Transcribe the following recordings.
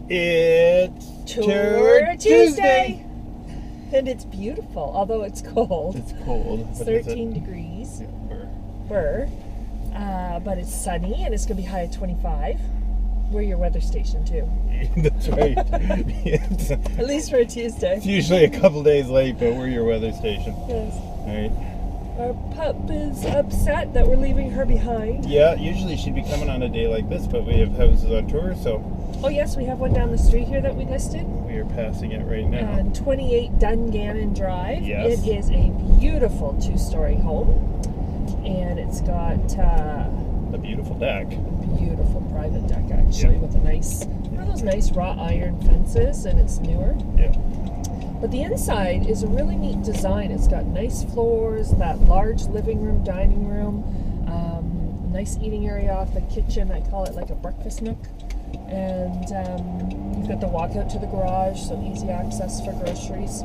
It's Tour Tuesday! And it's beautiful, although it's cold. It's cold. It's 13 degrees. Burr. But it's sunny and it's going to be high at 25. We're your weather station too. That's right. At least for a Tuesday. It's usually a couple days late, but we're your weather station. Yes. All right. Our pup is upset that we're leaving her behind. Yeah, usually she'd be coming on a day like this, but we have houses on tour, so... Oh yes, we have one down the street here that we listed. We are passing it right now. On 28 Dungannon Drive. Yes. It is a beautiful 2-story home. And it's got a beautiful deck. Beautiful private deck, actually, with a nice, one of those nice wrought iron fences, and it's newer. Yeah. But the inside is a really neat design. It's got nice floors, that large living room, dining room, nice eating area off the kitchen. I call it like a breakfast nook. And you've got the walkout to the garage, so easy access for groceries.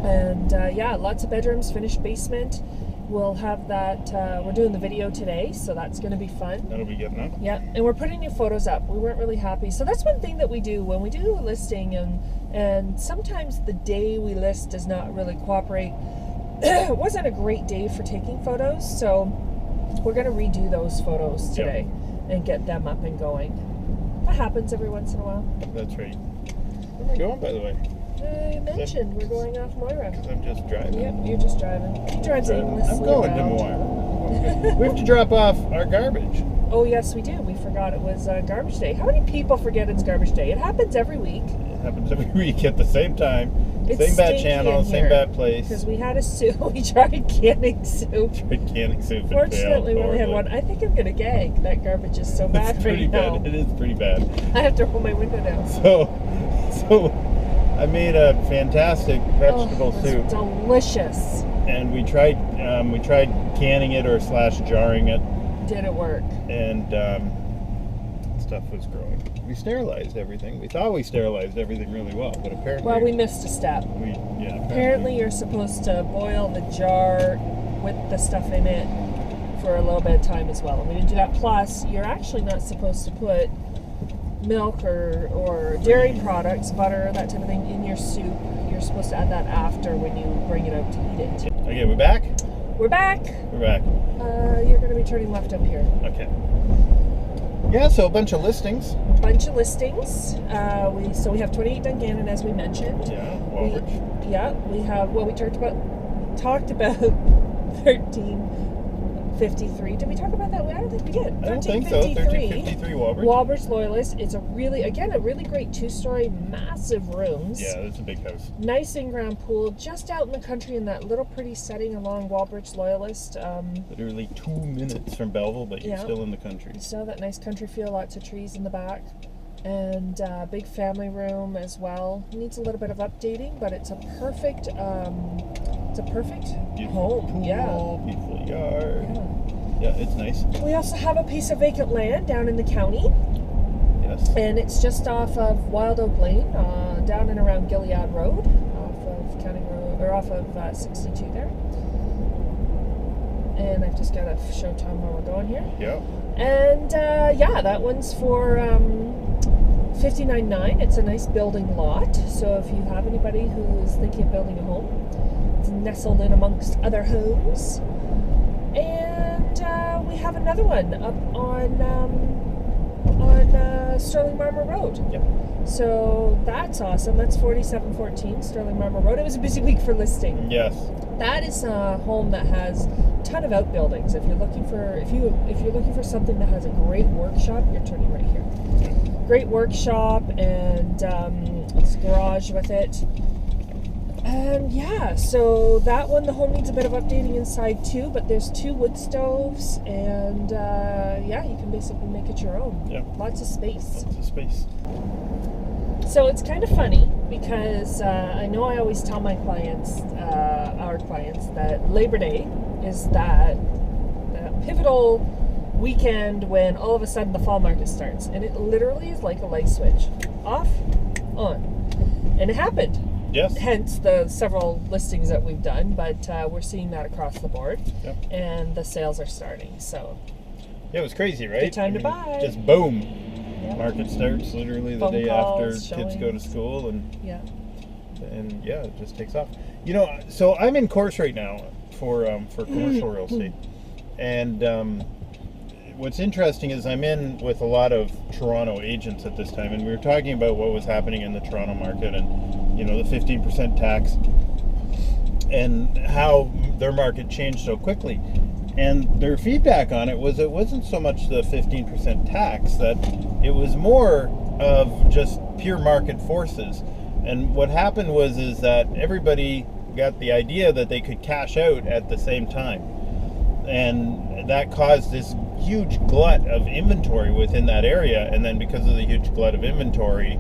And yeah, lots of bedrooms, finished basement. We'll have that, we're doing the video today, so that's going to be fun. That'll be good enough. Yeah, and we're putting new photos up. We weren't really happy. So that's one thing that we do when we do a listing, and sometimes the day we list does not really cooperate. It wasn't a great day for taking photos, so we're going to redo those photos today and get them up and going. That happens every once in a while. That's right. Where am I going, by the way? I mentioned we're going off Moira. Because I'm just driving. Yep, you're just driving. He drives aimlessly I'm going around. to Moira. We have to drop off our garbage. Oh, yes, we do. We forgot it was garbage day. How many people forget it's garbage day? It happens every week. It happens every week at the same time. It's same bad stinky channel, in same here. bad place. Because we had a soup. We tried canning soup. Tried canning soup and Fortunately, we failed only had horribly. one. I think I'm going to gag. That garbage is so bad It's right pretty now. bad. It is pretty bad. I have to roll my window down. So I made a fantastic vegetable it was soup, delicious. and we tried canning it or /jarring it, Did it work? and stuff was growing. We sterilized everything. We thought we sterilized everything really well, but apparently Well, we missed a step. apparently You're supposed to boil the jar with the stuff in it for a little bit of time as well. And we didn't do that. Plus, you're actually not supposed to put milk or dairy products, butter, that type of thing, in your soup. You're supposed to add that after when you bring it out to eat it. Okay, we're back? We're back. We're back. You're going to be turning left up here. Okay. Yeah, so a bunch of listings. Bunch of listings. So we have 28 Dungannon, as we mentioned. Yeah, Walbridge. We have, well, we talked about 1353. Did we talk about that? I don't think we did. I don't think so. 1353 Walbridge. Walbridge Loyalist. It's a really great 2-story, massive rooms. Yeah, it's a big house. Nice in-ground pool, just out in the country in that little pretty setting along Walbridge Loyalist. Literally 2 minutes from Belleville, but you're still in the country. Still that nice country feel, lots of trees in the back. And big family room as well. Needs a little bit of updating, but it's a perfect Beautiful home. pool, beautiful yard. Yeah, it's nice. We also have a piece of vacant land down in the county. Yes. And it's just off of Wild Oak Lane, down and around Gilead Road, off of County Road, or off of 62 there. And I've just got to show Tom where we're going here. Yeah. And yeah, that one's for $59,900. It's a nice building lot. So if you have anybody who is thinking of building a home, it's nestled in amongst other homes. And we have another one up on Sterling Marmor Road. Yep. So that's awesome. That's 4714 Sterling Marmor Road. It was a busy week for listing. Yes. That is a home that has a ton of outbuildings. If you're looking for something that has a great workshop, you're turning right here. Great workshop, and it's a garage with it. And yeah, so that one, the home needs a bit of updating inside too, but there's 2 wood stoves, and yeah, you can basically make it your own. Yeah. Lots of space. Lots of space. So it's kind of funny because I know I always tell my clients, our clients, that Labor Day is that pivotal weekend when all of a sudden the fall market starts, and it literally is like a light switch, off, on, and it happened. Yes. Hence the several listings that we've done, but we're seeing that across the board. Yep. And the sales are starting. So Yeah, it was crazy, right? Good time to buy. Just boom. Yeah. Market starts literally the Phone day calls, after kids go to showings. school, Yeah. and yeah, it just takes off. You know, so I'm in course right now for commercial real estate, and what's interesting is I'm in with a lot of Toronto agents at this time, and we were talking about what was happening in the Toronto market, and the 15% tax, and how their market changed so quickly. And their feedback on it wasn't so much the 15% tax, that it was more of just pure market forces. And what happened is that everybody got the idea that they could cash out at the same time. And that caused this huge glut of inventory within that area. And then because of the huge glut of inventory,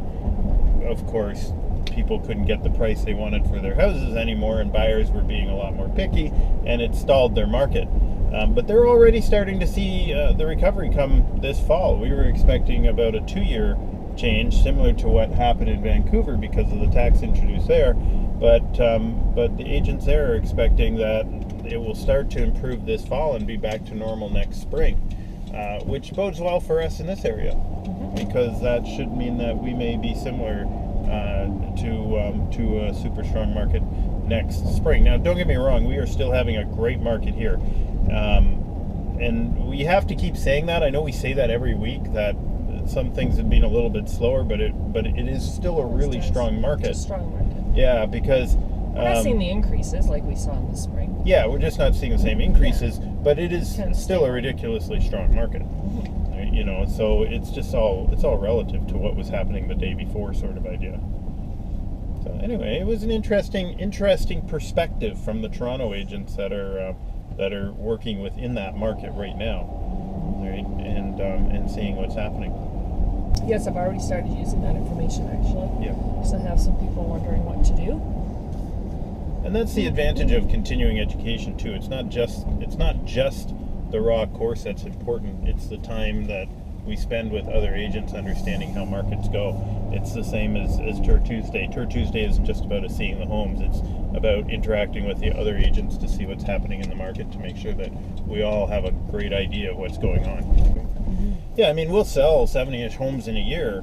of course, people couldn't get the price they wanted for their houses anymore, and buyers were being a lot more picky, and it stalled their market. But they're already starting to see the recovery come this fall. We were expecting about a 2-year change, similar to what happened in Vancouver because of the tax introduced there. But the agents there are expecting that it will start to improve this fall and be back to normal next spring, which bodes well for us in this area, because that should mean that we may be similar to a super strong market next spring. Now, don't get me wrong, we are still having a great market here, and we have to keep saying that. I know we say that every week, that some things have been a little bit slower, but it is still a really strong market. It's a strong market. Yeah, because we're not seeing the increases like we saw in the spring. Yeah, we're just not seeing the same increases, but it is still a ridiculously strong market. So it's all relative to what was happening the day before, sort of idea. So anyway, it was an interesting perspective from the Toronto agents that are working within that market right now, right? And seeing what's happening. Yes, I've already started using that information, actually. Yeah. Because I have some people wondering what to do. And that's the advantage of continuing education too. It's not just the raw course that's important. It's the time that we spend with other agents understanding how markets go. It's the same as Tour Tuesday. Tour Tuesday isn't just about us seeing the homes. It's about interacting with the other agents to see what's happening in the market, to make sure that we all have a great idea of what's going on. Yeah, I mean, we'll sell 70-ish homes in a year,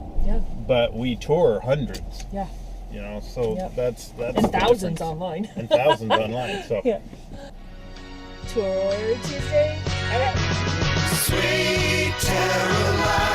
but we tour hundreds. Yeah. So that's and thousands online. And thousands online. So yeah. Tour Tuesday. Sweet TaraLyons.